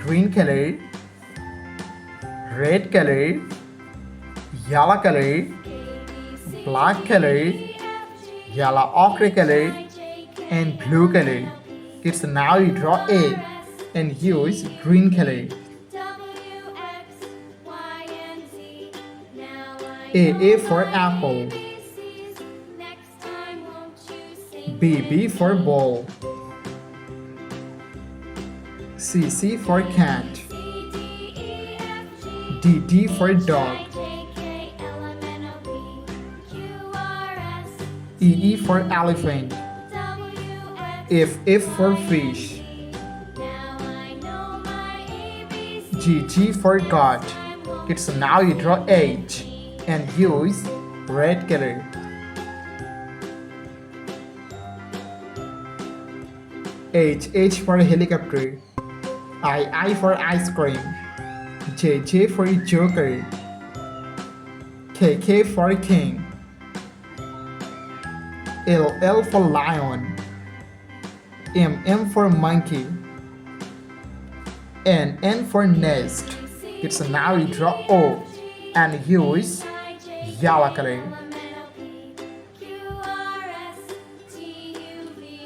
green color, red color, yellow color, black color, yellow ochre color, and blue color. Kids, now you draw A and use green color. A for apple. B for ball. C for cat. D for dog. E for elephant. F for fish. G for goat. Kids, now you draw H and use red color. H for helicopter. I for ice cream. J for joker. K for king. L for lion. M for monkey. N for nest. It's now you draw O and use yellow color.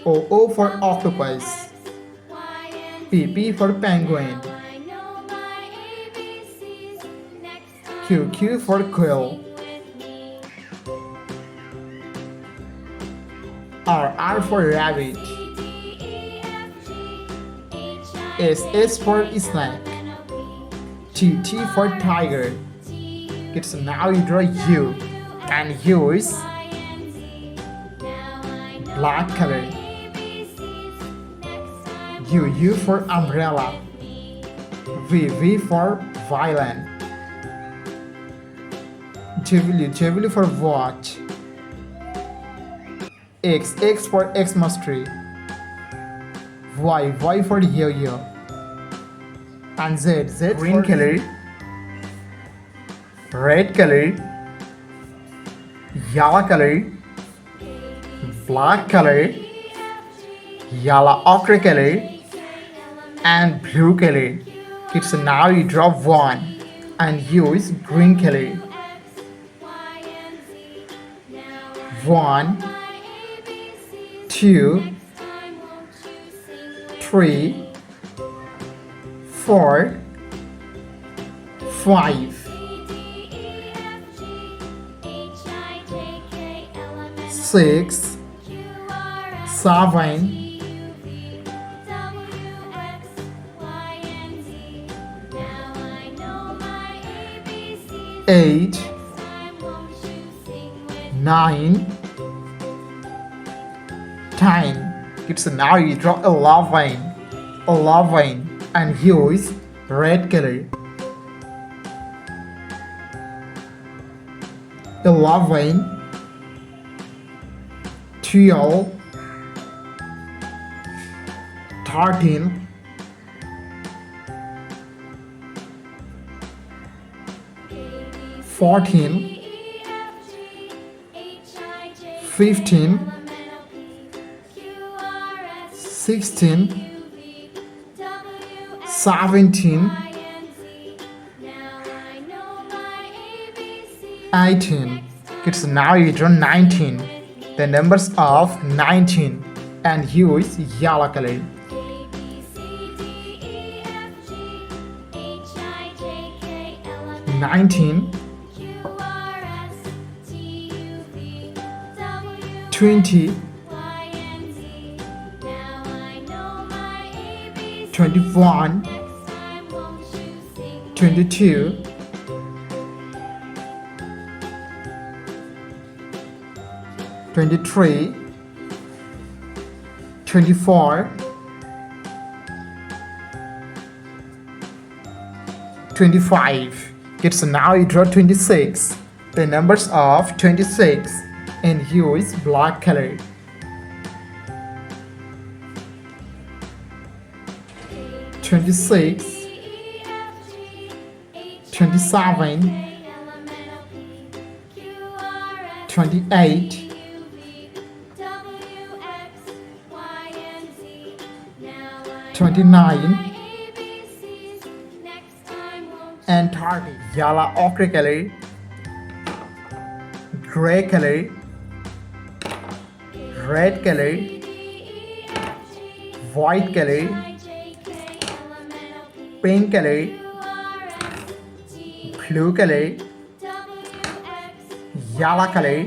O for octopus. P for penguin. Q for quail. R for rabbit. S for snake. T for tiger. Kids, now you draw U and use black color. U for umbrella. V for violin. W for watch. X for Xmas tree. Y for yo-yo. And Z green color, red color, yellow color, black color, yellow ochre color, and blue color. Kids, now you draw one and use green color. 1, 2, 3, 4, 5, 6, 7, 8, 9, 10. Kids, now you draw 11 and use red color. 11, 12, 13, 14, 15, 16, 17, 18. Kids, now you draw 19. The numbers of 19 and use yellow color. 19, 20, 21, 22, 23, 24, 25. Kids, now you draw 26. The numbers of 26 and use black color. 26, 27, 28, 29, and 30. Yellow ochre color, gray color, red color, white color, pink color, blue color, yellow color,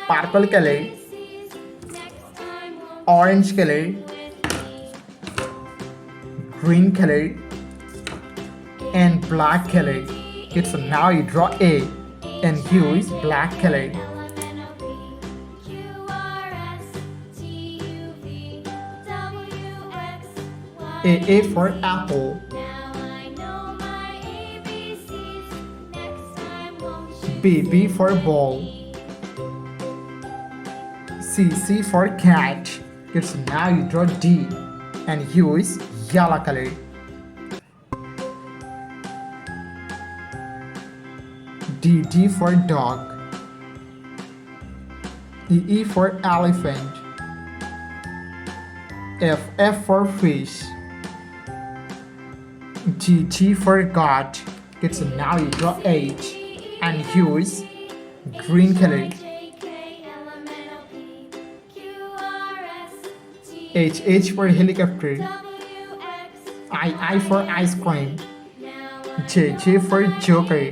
purple color, orange color, green color, and black color. It's now you draw A and use black color. A for apple, B for ball, C for cat. It's now you draw D and use yellow color. D for dog, E for elephant, F for fish, G for goat. It's now you draw H and use green color. H for helicopter, I for ice cream, J for joker.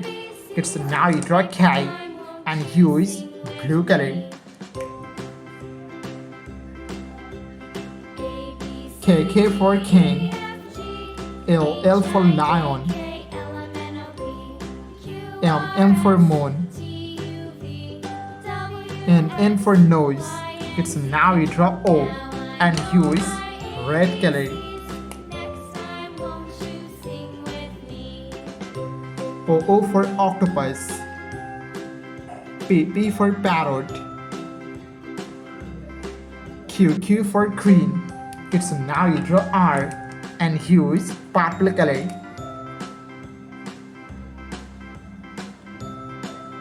It's now you draw K and use blue color. K for king, L for lion, M for moon, and N for nose. It's now you draw O and use red color. O for octopus, P for parrot, Q for queen. It's now you draw R and use purple color.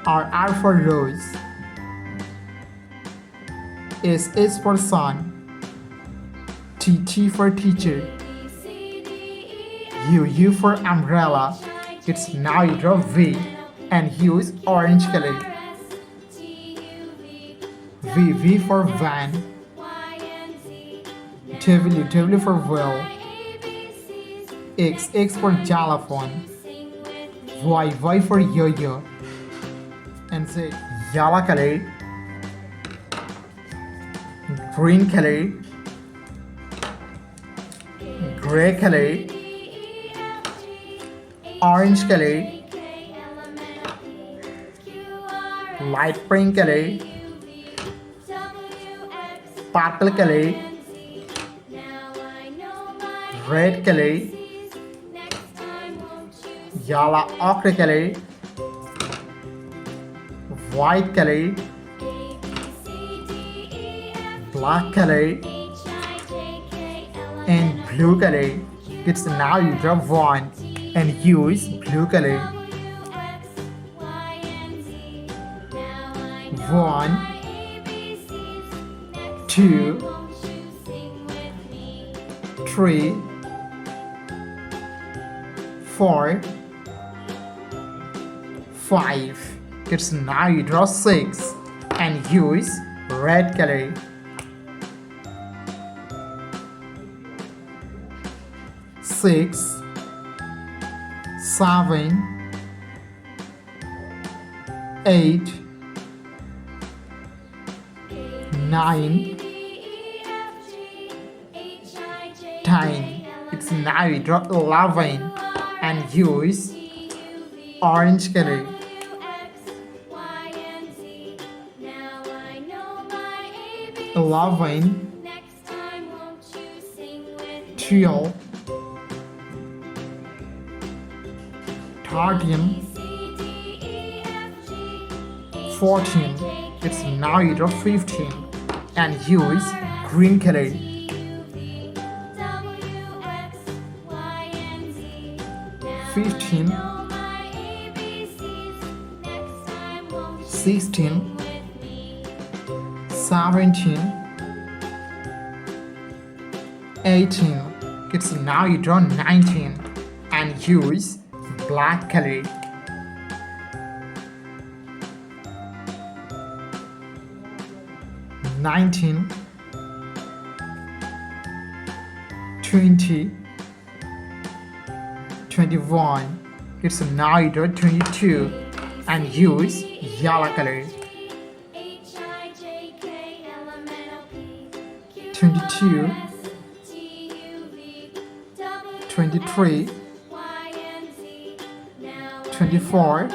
R for rose, S for sun, T for teacher, U for umbrella. It's now you draw V and use orange color. V for van, W for whale, X for xylophone, Y for yo-yo, and Z. Yellow color, green color, gray color, orange color, light pink color, purple color, red color, yellow ochre color, white color, black color, and blue color. It's now you draw one and use blue color. 1, 2, 3, 4, 5. It's now you draw 6 and use red color. 6, 7, 8, 9, 10. It's now you draw 11 and use orange color. 11, 12, 13, 14. It's now you draw 15 and use green color. 15, 16, 17, 18. It's now you draw 19 and and use black color. 19, 20, 21. It's now you draw 22 and use yellow color. 22, 23, 24,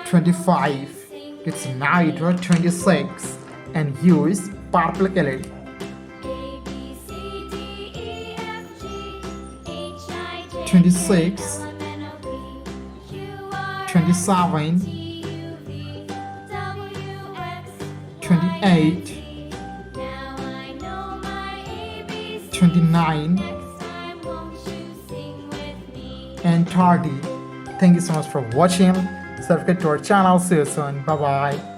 25. It's now you draw 26 and use purple color. 26, 27, 28, 29, and 30. Thank you so much for watching. Subscribe to our channel. See you soon. Bye bye.